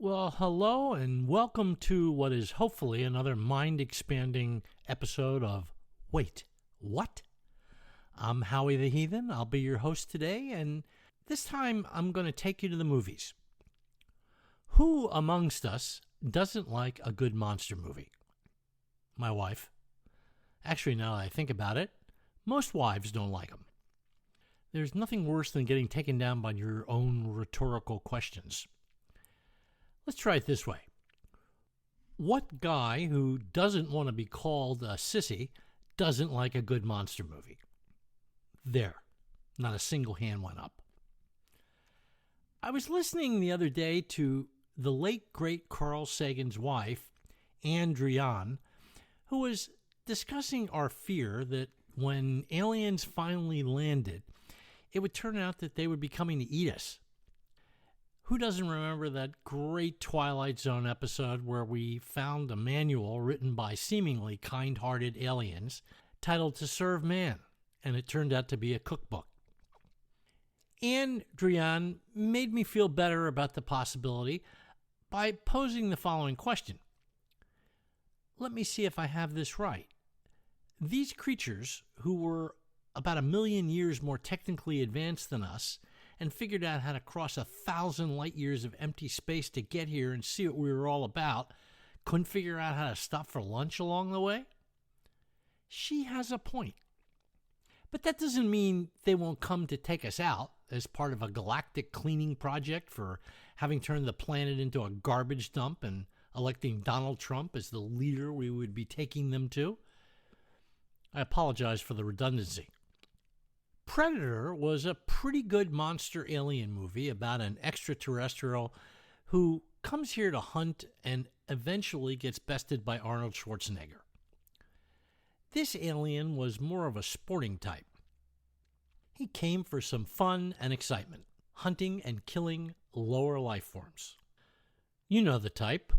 Well, hello and welcome to what is hopefully another mind-expanding episode of Wait, What? I'm Howie the Heathen. I'll be your host today, and this time I'm going to take you to the movies. Who amongst us doesn't like a good monster movie? My wife. Actually, now that I think about it, most wives don't like them. There's nothing worse than getting taken down by your own rhetorical questions. Let's try it this way. What guy who doesn't want to be called a sissy doesn't like a good monster movie? There. Not a single hand went up. I was listening the other day to the late, great Carl Sagan's wife, Anne Drian, who was discussing our fear that when aliens finally landed, it would turn out that they would be coming to eat us. Who doesn't remember that great Twilight Zone episode where we found a manual written by seemingly kind-hearted aliens titled To Serve Man, and it turned out to be a cookbook? Anne Drian made me feel better about the possibility by posing the following question. Let me see if I have this right. These creatures, who were about 1 million years more technically advanced than us, and figured out how to cross 1,000 light years of empty space to get here and see what we were all about, couldn't figure out how to stop for lunch along the way? She has a point. But that doesn't mean they won't come to take us out as part of a galactic cleaning project for having turned the planet into a garbage dump and electing Donald Trump as the leader we would be taking them to. I apologize for the redundancy. Predator was a pretty good monster alien movie about an extraterrestrial who comes here to hunt and eventually gets bested by Arnold Schwarzenegger. This alien was more of a sporting type. He came for some fun and excitement, hunting and killing lower life forms. You know the type,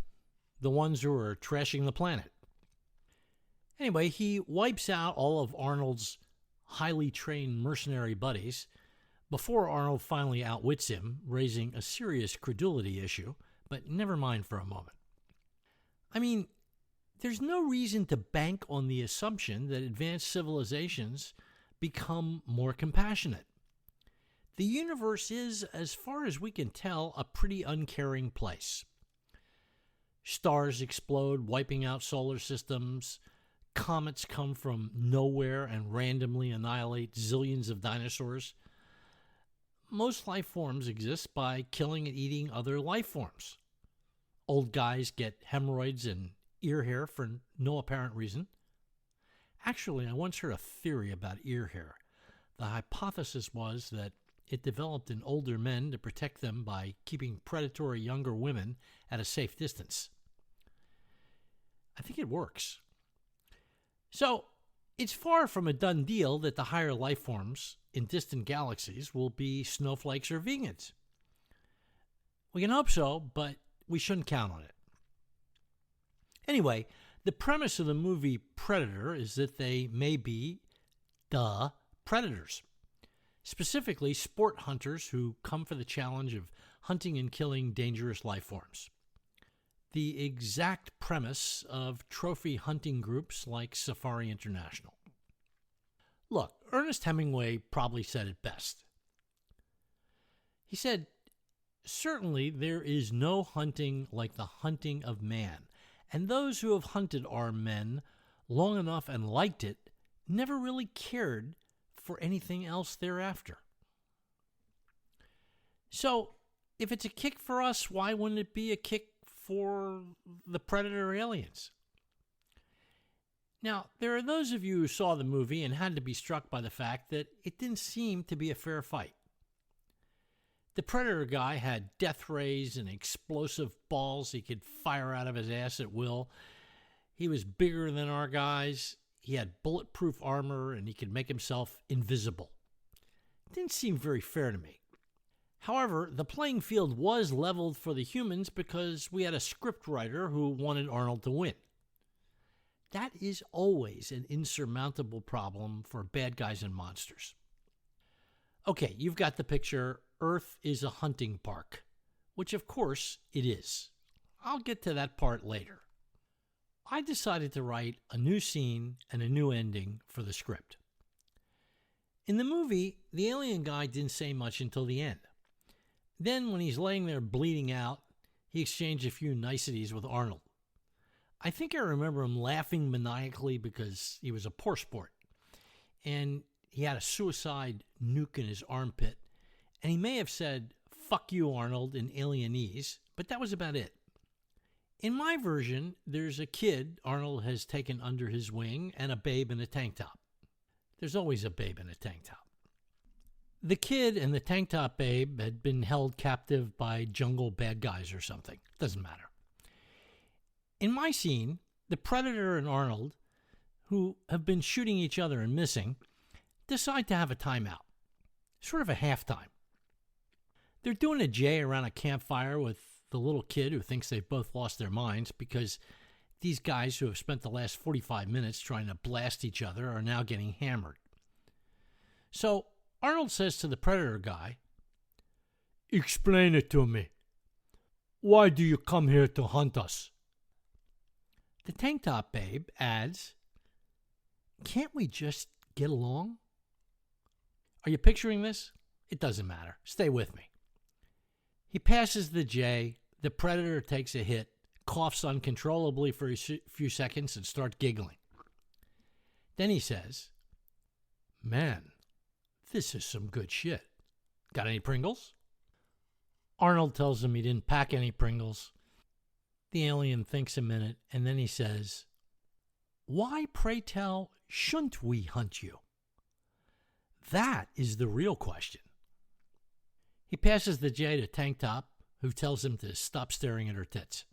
the ones who are trashing the planet. Anyway, he wipes out all of Arnold's highly trained mercenary buddies before Arnold finally outwits him, raising a serious credulity issue, but never mind for a moment. I mean, there's no reason to bank on the assumption that advanced civilizations become more compassionate. The universe is, as far as we can tell, a pretty uncaring place. Stars explode, wiping out solar systems. Comets come from nowhere and randomly annihilate zillions of dinosaurs. Most life forms exist by killing and eating other life forms. Old guys get hemorrhoids and ear hair for no apparent reason. Actually, I once heard a theory about ear hair. The hypothesis was that it developed in older men to protect them by keeping predatory younger women at a safe distance. I think it works. So, it's far from a done deal that the higher life forms in distant galaxies will be snowflakes or vegans. We can hope so, but we shouldn't count on it. Anyway, the premise of the movie Predator is that they may be predators. Specifically, sport hunters who come for the challenge of hunting and killing dangerous life forms. The exact premise of trophy hunting groups like Safari International. Look, Ernest Hemingway probably said it best. He said, "Certainly there is no hunting like the hunting of man, and those who have hunted our men long enough and liked it never really cared for anything else thereafter." So, if it's a kick for us, why wouldn't it be a kick for the Predator aliens? Now, there are those of you who saw the movie and had to be struck by the fact that it didn't seem to be a fair fight. The Predator guy had death rays and explosive balls he could fire out of his ass at will. He was bigger than our guys. He had bulletproof armor and he could make himself invisible. It didn't seem very fair to me. However, the playing field was leveled for the humans because we had a scriptwriter who wanted Arnold to win. That is always an insurmountable problem for bad guys and monsters. Okay, you've got the picture. Earth is a hunting park, which of course it is. I'll get to that part later. I decided to write a new scene and a new ending for the script. In the movie, the alien guy didn't say much until the end. Then, when he's laying there bleeding out, he exchanged a few niceties with Arnold. I think I remember him laughing maniacally because he was a poor sport. And he had a suicide nuke in his armpit. And he may have said, "Fuck you, Arnold," in alienese, but that was about it. In my version, there's a kid Arnold has taken under his wing and a babe in a tank top. There's always a babe in a tank top. The kid and the tank top babe had been held captive by jungle bad guys or something. Doesn't matter. In my scene, the Predator and Arnold, who have been shooting each other and missing, decide to have a timeout. Sort of a halftime. They're doing a J around a campfire with the little kid who thinks they've both lost their minds because these guys who have spent the last 45 minutes trying to blast each other are now getting hammered. So Arnold says to the Predator guy, "Explain it to me. Why do you come here to hunt us?" The tank top babe adds, "Can't we just get along?" Are you picturing this? It doesn't matter. Stay with me. He passes the J. The Predator takes a hit, coughs uncontrollably for a few seconds, and starts giggling. Then he says, "Man, this is some good shit. Got any Pringles?" Arnold tells him he didn't pack any Pringles. The alien thinks a minute, and then he says, "Why, pray tell, shouldn't we hunt you? That is the real question." He passes the J to Tank Top, who tells him to stop staring at her tits.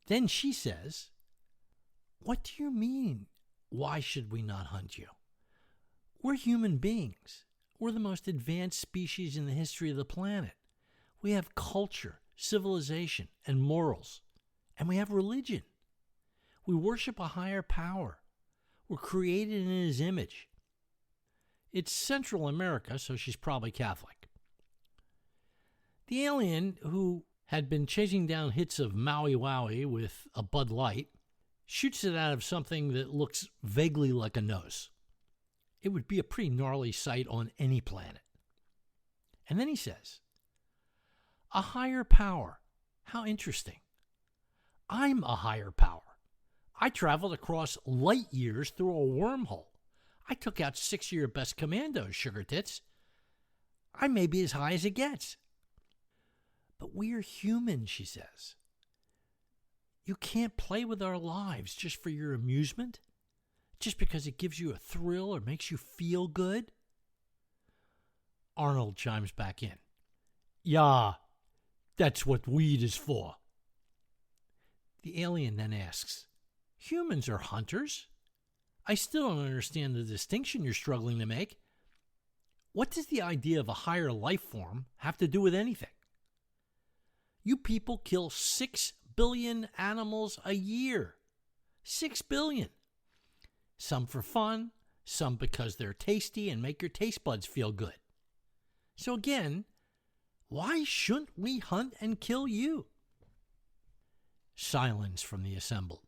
Then she says, "What do you mean, why should we not hunt you? We're human beings. We're the most advanced species in the history of the planet. We have culture, civilization, and morals. And we have religion. We worship a higher power. We're created in his image." It's Central America, so she's probably Catholic. The alien, who had been chasing down hits of Maui Wowie with a Bud Light, shoots it out of something that looks vaguely like a nose. It would be a pretty gnarly sight on any planet. And then he says, "A higher power. How interesting. I'm a higher power. I traveled across light years through a wormhole. I took out 6 of your best commandos, sugar tits. I may be as high as it gets. But we're human," she says. "You can't play with our lives just for your amusement, just because it gives you a thrill or makes you feel good." Arnold chimes back in. "Yeah, that's what weed is for." The alien then asks, "Humans are hunters. I still don't understand the distinction you're struggling to make. What does the idea of a higher life form have to do with anything? You people kill 6 billion animals a year. 6 billion. Some for fun, some because they're tasty and make your taste buds feel good. So again, why shouldn't we hunt and kill you?" Silence from the assembled.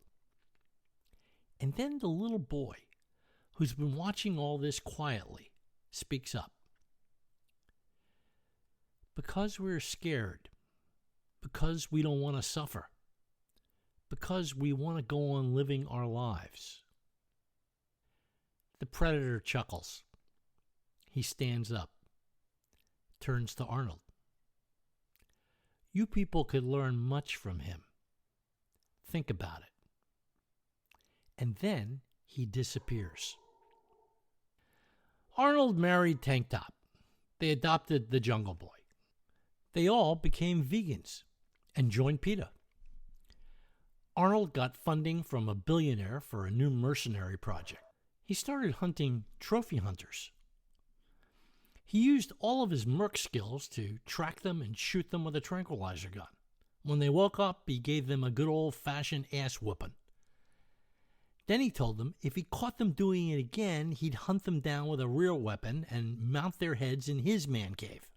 And then the little boy, who's been watching all this quietly, speaks up. "Because we're scared. Because we don't want to suffer. Because we want to go on living our lives." The Predator chuckles. He stands up, turns to Arnold. "You people could learn much from him. Think about it." And then he disappears. Arnold married Tank Top. They adopted the Jungle Boy. They all became vegans and joined PETA. Arnold got funding from a billionaire for a new mercenary project. He started hunting trophy hunters. He used all of his merc skills to track them and shoot them with a tranquilizer gun. When they woke up, he gave them a good old-fashioned ass-whooping. Then he told them if he caught them doing it again, he'd hunt them down with a real weapon and mount their heads in his man cave.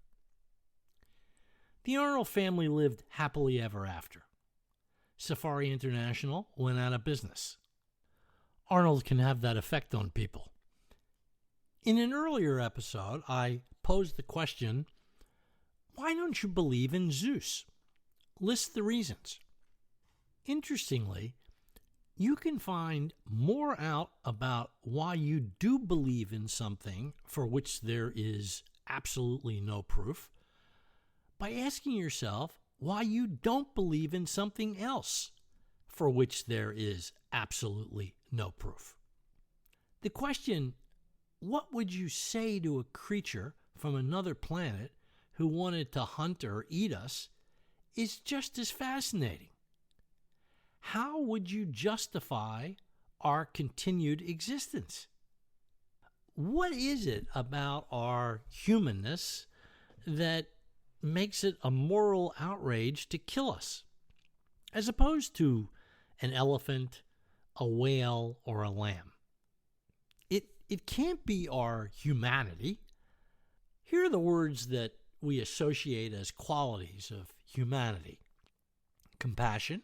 The Arnold family lived happily ever after. Safari International went out of business. Arnold can have that effect on people. In an earlier episode, I posed the question, why don't you believe in Zeus? List the reasons. Interestingly, you can find more out about why you do believe in something for which there is absolutely no proof by asking yourself why you don't believe in something else for which there is absolutely no proof. The question, what would you say to a creature from another planet who wanted to hunt or eat us, is just as fascinating. How would you justify our continued existence? What is it about our humanness that makes it a moral outrage to kill us, as opposed to an elephant, a whale, or a lamb? It can't be our humanity. Here are the words that we associate as qualities of humanity: compassion,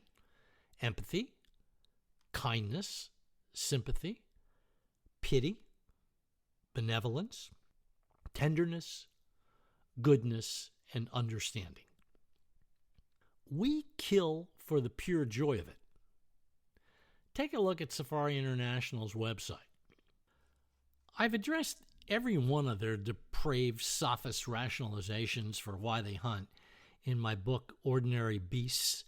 empathy, kindness, sympathy, pity, benevolence, tenderness, goodness, and understanding. We kill for the pure joy of it. Take a look at Safari International's website. I've addressed every one of their depraved sophist rationalizations for why they hunt in my book, Ordinary Beasts,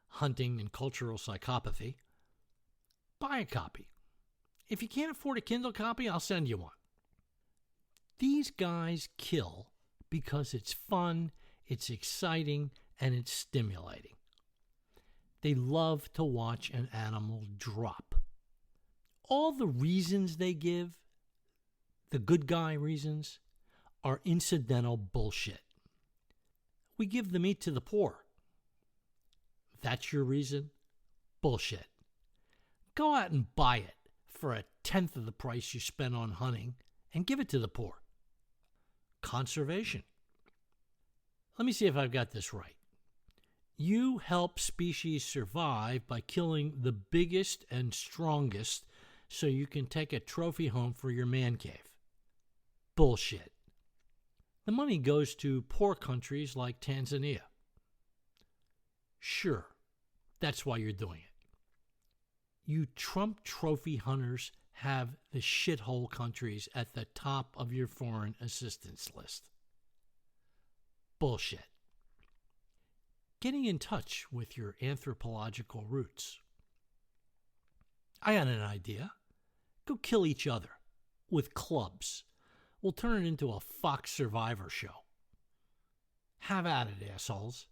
Hunting and Cultural Psychopathy. Buy a copy. If you can't afford a Kindle copy, I'll send you one. These guys kill because it's fun, it's exciting, and it's stimulating. They love to watch an animal drop. All the reasons they give, the good guy reasons, are incidental bullshit. We give the meat to the poor. That's your reason? Bullshit. Go out and buy it for 1/10 of the price you spend on hunting and give it to the poor. Conservation. Let me see if I've got this right. You help species survive by killing the biggest and strongest so you can take a trophy home for your man cave. Bullshit. The money goes to poor countries like Tanzania. Sure, that's why you're doing it. You Trump trophy hunters have the shithole countries at the top of your foreign assistance list. Bullshit. Getting in touch with your anthropological roots. I got an idea. Go kill each other with clubs. We'll turn it into a Fox Survivor show. Have at it, assholes.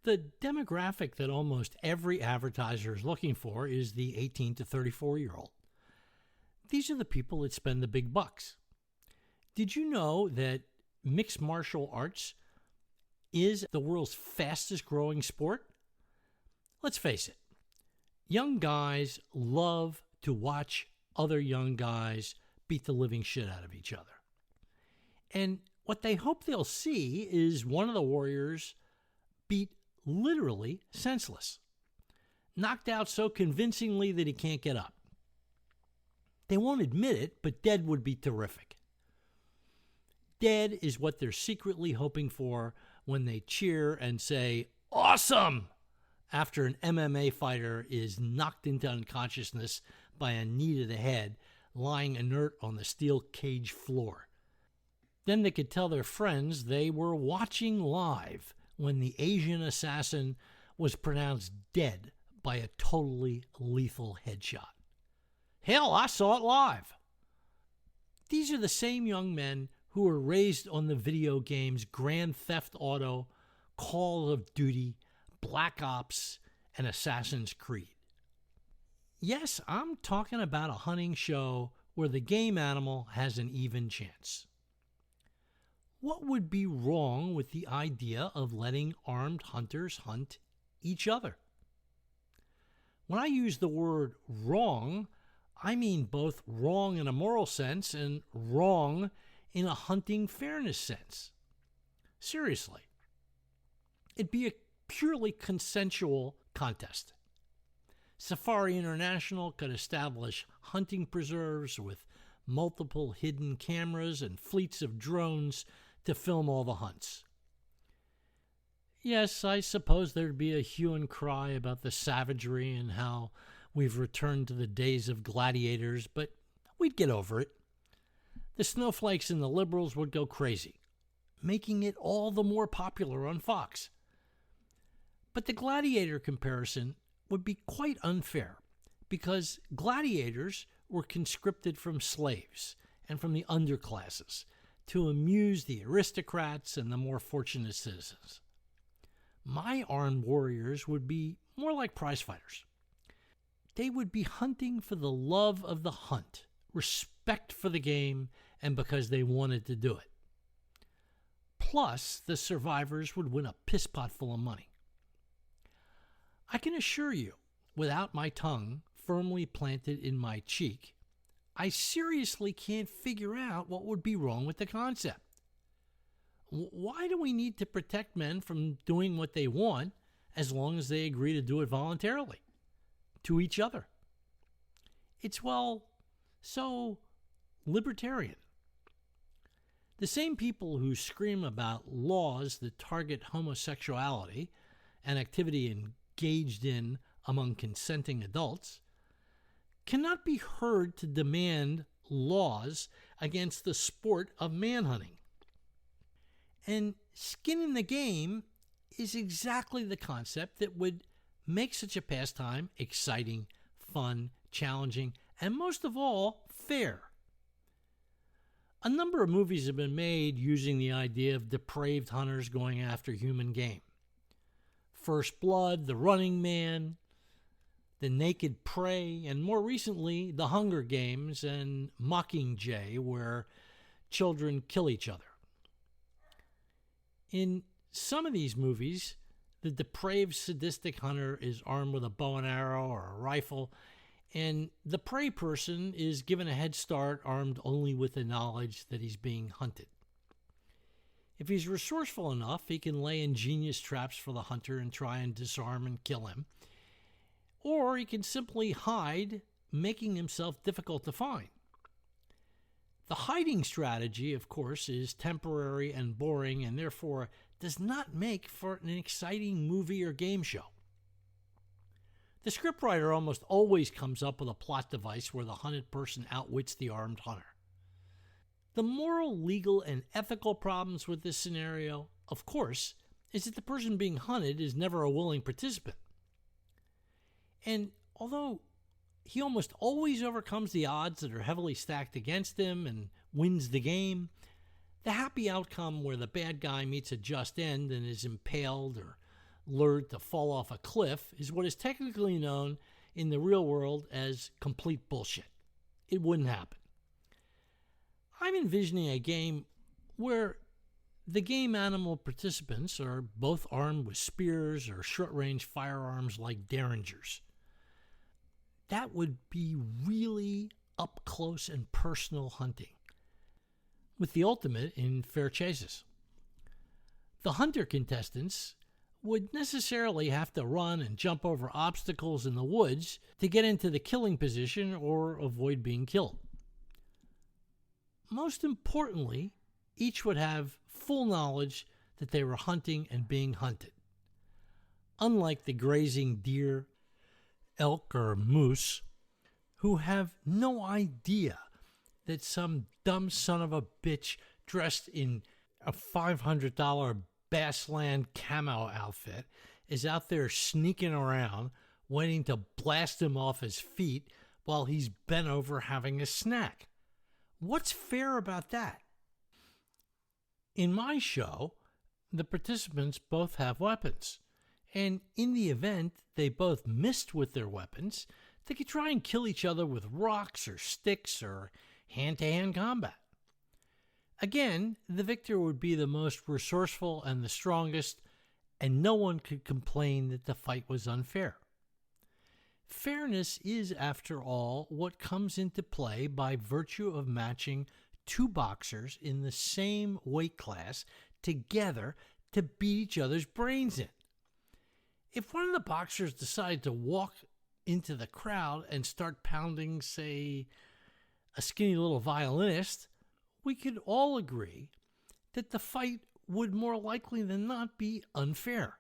The demographic that almost every advertiser is looking for is the 18 to 34-year-old. These are the people that spend the big bucks. Did you know that mixed martial arts is the world's fastest growing sport? Let's face it, young guys love to watch other young guys beat the living shit out of each other. And what they hope they'll see is one of the warriors beat literally senseless, knocked out so convincingly that he can't get up. They won't admit it, but dead would be terrific. Dead is what they're secretly hoping for when they cheer and say, "Awesome!" after an MMA fighter is knocked into unconsciousness by a knee to the head, lying inert on the steel cage floor. Then they could tell their friends they were watching live when the Asian assassin was pronounced dead by a totally lethal headshot. Hell, I saw it live. These are the same young men who were raised on the video games Grand Theft Auto, Call of Duty, Black Ops, and Assassin's Creed. Yes, I'm talking about a hunting show where the game animal has an even chance. What would be wrong with the idea of letting armed hunters hunt each other? When I use the word wrong, I mean both wrong in a moral sense and wrong in a hunting fairness sense. Seriously, It'd be a purely consensual contest. Safari International could establish hunting preserves with multiple hidden cameras and fleets of drones to film all the hunts. Yes, I suppose there'd be a hue and cry about the savagery and how we've returned to the days of gladiators, but we'd get over it. The snowflakes and the liberals would go crazy, making it all the more popular on Fox. But the gladiator comparison would be quite unfair because gladiators were conscripted from slaves and from the underclasses to amuse the aristocrats and the more fortunate citizens. My armed warriors would be more like prize fighters. They would be hunting for the love of the hunt, respect for the game, and because they wanted to do it. Plus, the survivors would win a piss pot full of money. I can assure you, without my tongue firmly planted in my cheek, I seriously can't figure out what would be wrong with the concept. Why do we need to protect men from doing what they want as long as they agree to do it voluntarily to each other? It's, well, so libertarian. The same people who scream about laws that target homosexuality and activity engaged in among consenting adults cannot be heard to demand laws against the sport of manhunting. And skin in the game is exactly the concept that would make such a pastime exciting, fun, challenging, and most of all, fair. A number of movies have been made using the idea of depraved hunters going after human game. First Blood, The Running Man, The Naked Prey, and more recently, The Hunger Games and Mockingjay, where children kill each other. In some of these movies, the depraved sadistic hunter is armed with a bow and arrow or a rifle, and the prey person is given a head start armed only with the knowledge that he's being hunted. If he's resourceful enough, he can lay ingenious traps for the hunter and try and disarm and kill him. Or he can simply hide, making himself difficult to find. The hiding strategy, of course, is temporary and boring and therefore does not make for an exciting movie or game show. The scriptwriter almost always comes up with a plot device where the hunted person outwits the armed hunter. The moral, legal, and ethical problems with this scenario, of course, is that the person being hunted is never a willing participant. And although he almost always overcomes the odds that are heavily stacked against him and wins the game, the happy outcome where the bad guy meets a just end and is impaled or lured to fall off a cliff is what is technically known in the real world as complete bullshit. It wouldn't happen. I'm envisioning a game where the game animal participants are both armed with spears or short-range firearms like derringers. That would be really up-close and personal hunting, with the ultimate in fair chases. The hunter contestants would necessarily have to run and jump over obstacles in the woods to get into the killing position or avoid being killed. Most importantly, each would have full knowledge that they were hunting and being hunted. Unlike the grazing deer, elk, or moose, who have no idea that some dumb son of a bitch dressed in a $500 Bassland camo outfit is out there sneaking around, waiting to blast him off his feet while he's bent over having a snack. What's fair about that? In my show, the participants both have weapons, and in the event they both missed with their weapons, they could try and kill each other with rocks or sticks or hand-to-hand combat. Again, the victor would be the most resourceful and the strongest, and no one could complain that the fight was unfair. Fairness is, after all, what comes into play by virtue of matching two boxers in the same weight class together to beat each other's brains in. If one of the boxers decided to walk into the crowd and start pounding, say, a skinny little violinist, we could all agree that the fight would more likely than not be unfair.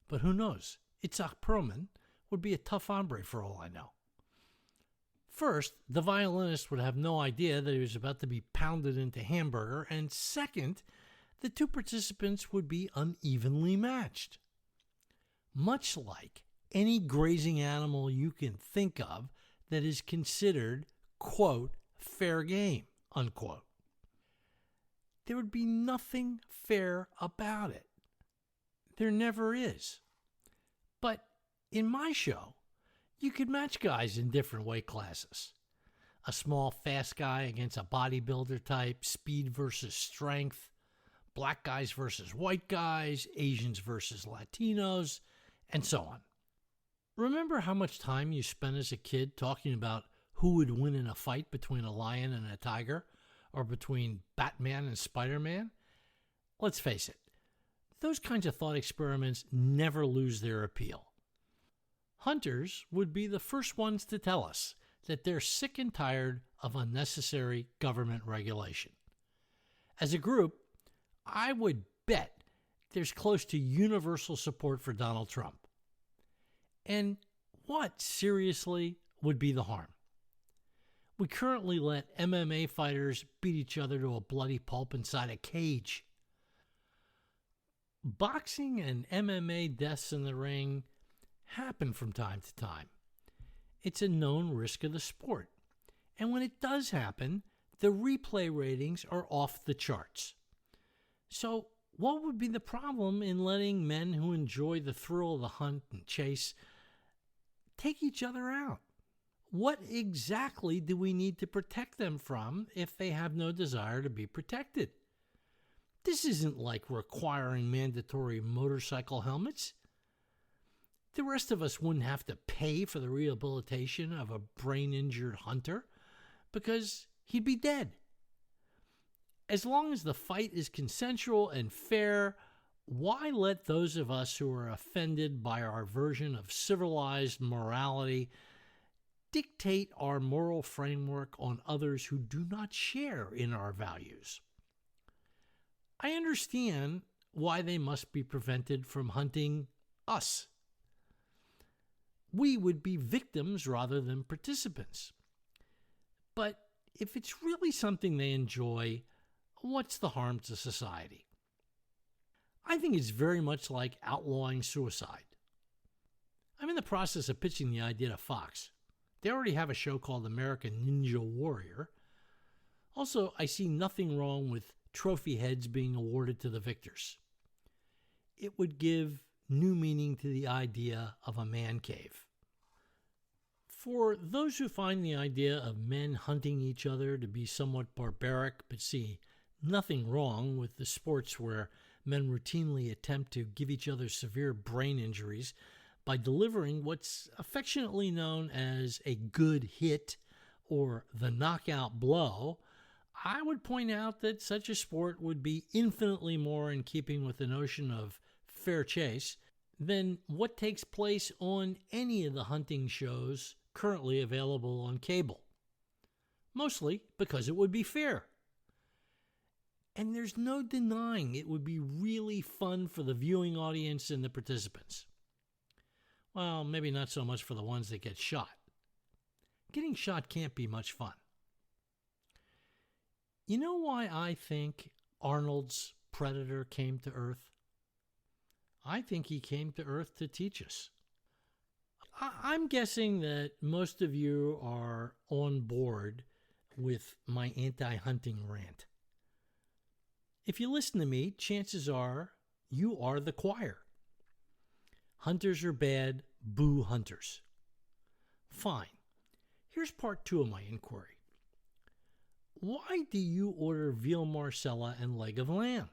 But who knows? Itzhak Perlman would be a tough hombre for all I know. First, the violinist would have no idea that he was about to be pounded into hamburger, and second, the two participants would be unevenly matched. Much like any grazing animal you can think of that is considered, quote, fair game, unquote. There would be nothing fair about it. There never is. But in my show, you could match guys in different weight classes. A small, fast guy against a bodybuilder type, speed versus strength, black guys versus white guys, Asians versus Latinos, and so on. Remember how much time you spent as a kid talking about who would win in a fight between a lion and a tiger, or between Batman and Spider-Man? Let's face it, those kinds of thought experiments never lose their appeal. Hunters would be the first ones to tell us that they're sick and tired of unnecessary government regulation. As a group, I would bet there's close to universal support for Donald Trump. And what, seriously, would be the harm? We currently let MMA fighters beat each other to a bloody pulp inside a cage. Boxing and MMA deaths in the ring happen from time to time. It's a known risk of the sport. And when it does happen, the replay ratings are off the charts. So what would be the problem in letting men who enjoy the thrill of the hunt and chase take each other out? What exactly do we need to protect them from if they have no desire to be protected? This isn't like requiring mandatory motorcycle helmets. The rest of us wouldn't have to pay for the rehabilitation of a brain-injured hunter because he'd be dead. As long as the fight is consensual and fair, why let those of us who are offended by our version of civilized morality dictate our moral framework on others who do not share in our values? I understand why they must be prevented from hunting us. We would be victims rather than participants. But if it's really something they enjoy, what's the harm to society? I think it's very much like outlawing suicide. I'm in the process of pitching the idea to Fox. They already have a show called American Ninja Warrior. Also, I see nothing wrong with trophy heads being awarded to the victors. It would give new meaning to the idea of a man cave. For those who find the idea of men hunting each other to be somewhat barbaric, but see nothing wrong with the sports where men routinely attempt to give each other severe brain injuries by delivering what's affectionately known as a good hit or the knockout blow, I would point out that such a sport would be infinitely more in keeping with the notion of fair chase than what takes place on any of the hunting shows currently available on cable. Mostly because it would be fair. And there's no denying it would be really fun for the viewing audience and the participants. Well, maybe not so much for the ones that get shot. Getting shot can't be much fun. You know why I think Arnold's Predator came to Earth? I think he came to Earth to teach us. I'm guessing that most of you are on board with my anti-hunting rant. If you listen to me, chances are you are the choir. Hunters are bad, boo hunters. Fine. Here's part 2 of my inquiry. Why do you order veal marsala and leg of lamb?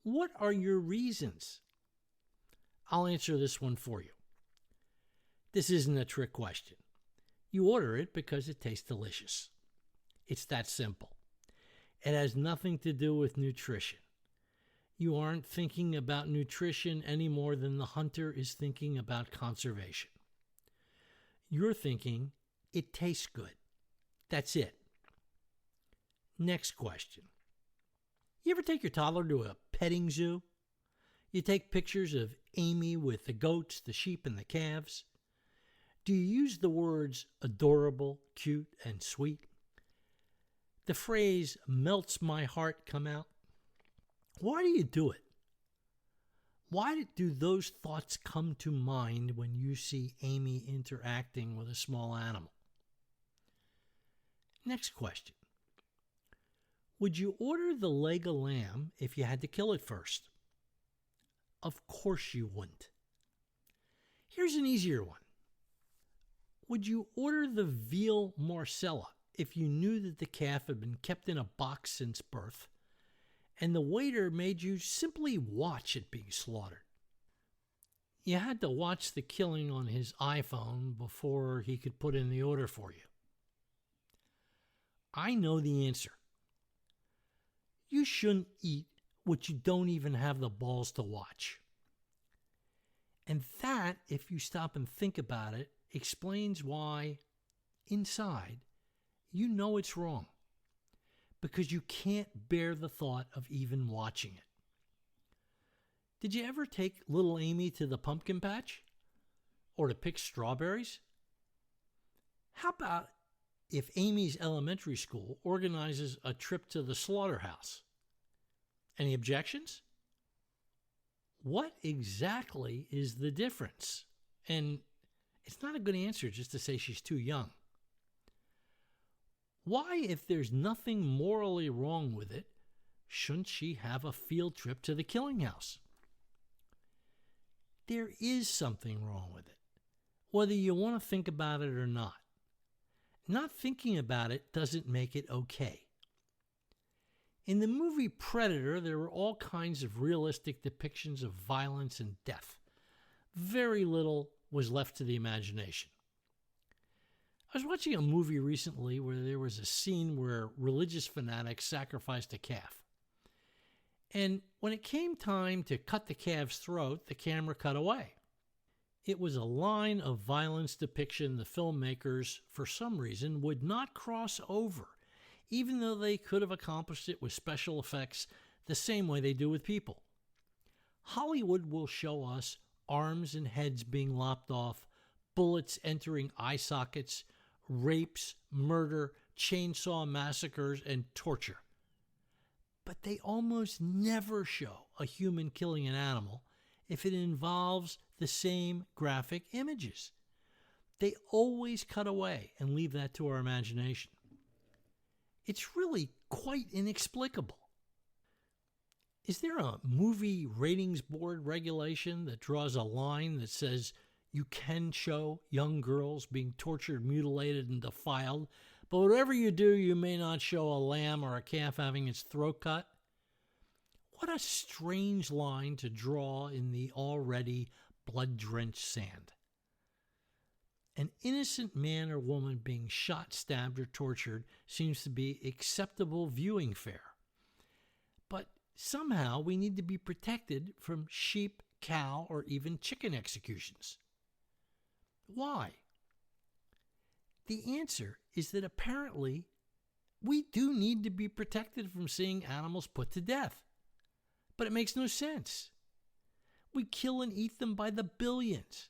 What are your reasons? I'll answer this one for you. This isn't a trick question. You order it because it tastes delicious. It's that simple. It has nothing to do with nutrition. You aren't thinking about nutrition any more than the hunter is thinking about conservation. You're thinking, it tastes good. That's it. Next question. You ever take your toddler to a petting zoo? You take pictures of Amy with the goats, the sheep, and the calves. Do you use the words adorable, cute, and sweet? The phrase melts my heart come out? Why do you do it? Why do those thoughts come to mind when you see Amy interacting with a small animal? Next question. Would you order the leg of lamb if you had to kill it first? Of course you wouldn't. Here's an easier one. Would you order the veal Marcella if you knew that the calf had been kept in a box since birth and the waiter made you simply watch it being slaughtered? You had to watch the killing on his iPhone before he could put in the order for you. I know the answer. You shouldn't eat what you don't even have the balls to watch. And that, if you stop and think about it, explains why, inside, you know it's wrong. Because you can't bear the thought of even watching it. Did you ever take little Amy to the pumpkin patch? Or to pick strawberries? How about if Amy's elementary school organizes a trip to the slaughterhouse? Any objections? What exactly is the difference? And it's not a good answer just to say she's too young. Why, if there's nothing morally wrong with it, shouldn't she have a field trip to the killing house? There is something wrong with it, whether you want to think about it or not. Not thinking about it doesn't make it okay. In the movie Predator, there were all kinds of realistic depictions of violence and death. Very little was left to the imagination. I was watching a movie recently where there was a scene where religious fanatics sacrificed a calf. And when it came time to cut the calf's throat, the camera cut away. It was a line of violence depiction the filmmakers, for some reason, would not cross over, even though they could have accomplished it with special effects the same way they do with people. Hollywood will show us arms and heads being lopped off, bullets entering eye sockets, rapes, murder, chainsaw massacres, and torture. But they almost never show a human killing an animal if it involves the same graphic images. They always cut away and leave that to our imagination. It's really quite inexplicable. Is there a movie ratings board regulation that draws a line that says you can show young girls being tortured, mutilated, and defiled, but whatever you do, you may not show a lamb or a calf having its throat cut? What a strange line to draw in the already blood-drenched sand. An innocent man or woman being shot, stabbed, or tortured seems to be acceptable viewing fare. But somehow we need to be protected from sheep, cow, or even chicken executions. Why? The answer is that apparently we do need to be protected from seeing animals put to death. But it makes no sense. We kill and eat them by the billions.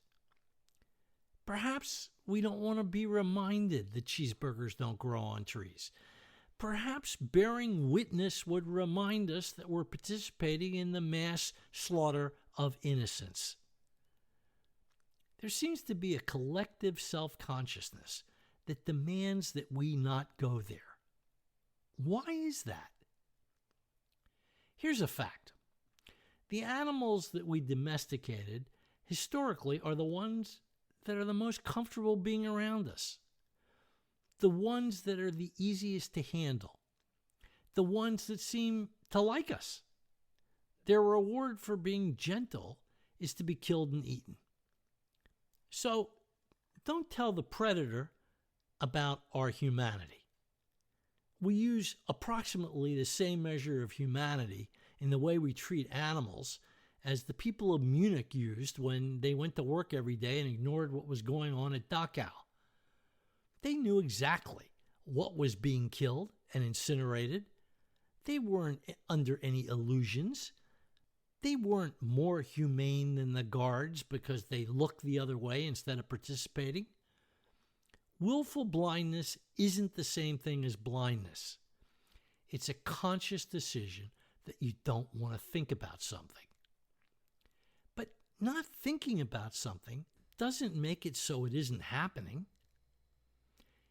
Perhaps we don't want to be reminded that cheeseburgers don't grow on trees. Perhaps bearing witness would remind us that we're participating in the mass slaughter of innocents. There seems to be a collective self-consciousness that demands that we not go there. Why is that? Here's a fact. The animals that we domesticated historically are the ones that are the most comfortable being around us. The ones that are the easiest to handle. The ones that seem to like us. Their reward for being gentle is to be killed and eaten. So, don't tell the predator about our humanity. We use approximately the same measure of humanity in the way we treat animals as the people of Munich used when they went to work every day and ignored what was going on at Dachau. They knew exactly what was being killed and incinerated. They weren't under any illusions. They weren't more humane than the guards because they looked the other way instead of participating. Willful blindness isn't the same thing as blindness. It's a conscious decision that you don't want to think about something. But not thinking about something doesn't make it so it isn't happening.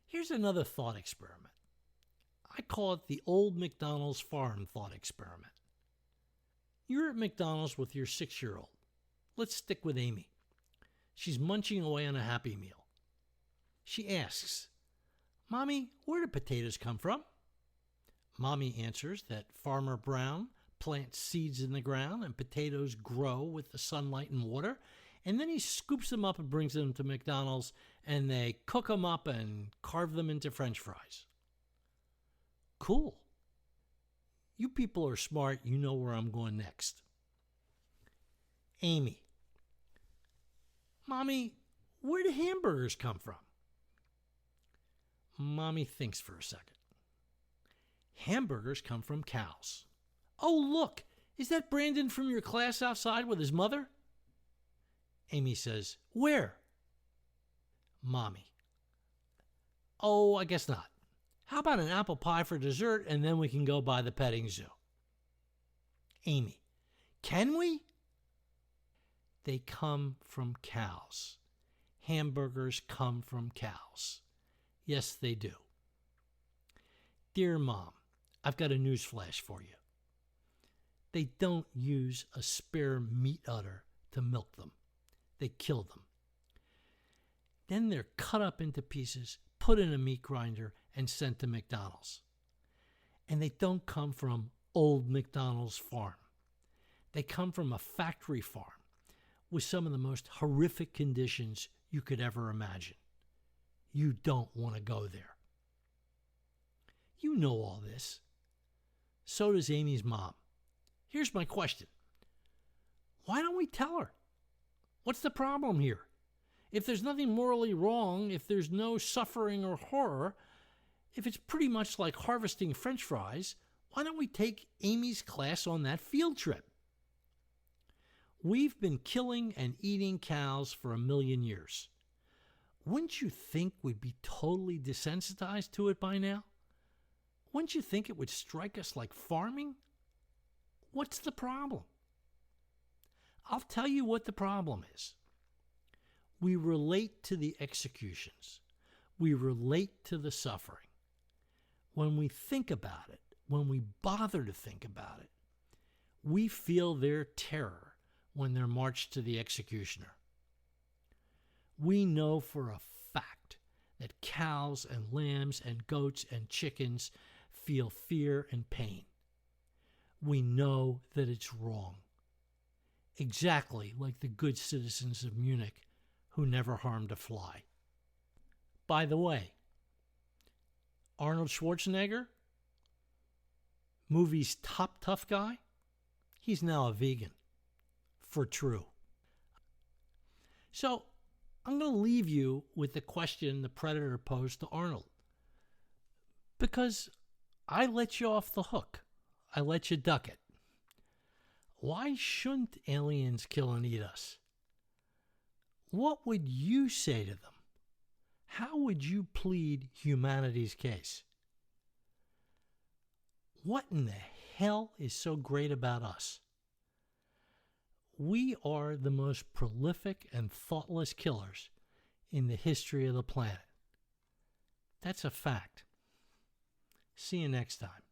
Here's another thought experiment. I call it the old McDonald's farm thought experiment. You're at McDonald's with your 6-year-old. Let's stick with Amy. She's munching away on a Happy Meal. She asks, "Mommy, where do potatoes come from?" Mommy answers that Farmer Brown plants seeds in the ground and potatoes grow with the sunlight and water, and then he scoops them up and brings them to McDonald's, and they cook them up and carve them into French fries. Cool. You people are smart. You know where I'm going next. Amy. "Mommy, where do hamburgers come from?" Mommy thinks for a second. "Hamburgers come from cows." "Oh, look, is that Brandon from your class outside with his mother?" Amy says, "Where?" Mommy. "Oh, I guess not. How about an apple pie for dessert and then we can go by the petting zoo?" Amy. "Can we?" They come from cows. Hamburgers come from cows. Yes, they do. Dear Mom, I've got a news flash for you. They don't use a spare meat udder to milk them. They kill them. Then they're cut up into pieces, put in a meat grinder, and sent to McDonald's. And they don't come from old McDonald's farm. They come from a factory farm with some of the most horrific conditions you could ever imagine. You don't want to go there. You know all this. So does Amy's mom. Here's my question. Why don't we tell her? What's the problem here? If there's nothing morally wrong, if there's no suffering or horror, if it's pretty much like harvesting French fries, why don't we take Amy's class on that field trip? We've been killing and eating cows for 1,000,000 years. Wouldn't you think we'd be totally desensitized to it by now? Wouldn't you think it would strike us like farming? What's the problem? I'll tell you what the problem is. We relate to the executions. We relate to the suffering. When we think about it, when we bother to think about it, we feel their terror when they're marched to the executioner. We know for a fact that cows and lambs and goats and chickens feel fear and pain. We know that it's wrong. Exactly like the good citizens of Munich who never harmed a fly. By the way, Arnold Schwarzenegger, movie's top tough guy, he's now a vegan. For true. So, I'm going to leave you with the question the Predator posed to Arnold. Because I let you off the hook. I let you duck it. Why shouldn't aliens kill and eat us? What would you say to them? How would you plead humanity's case? What in the hell is so great about us? We are the most prolific and thoughtless killers in the history of the planet. That's a fact. See you next time.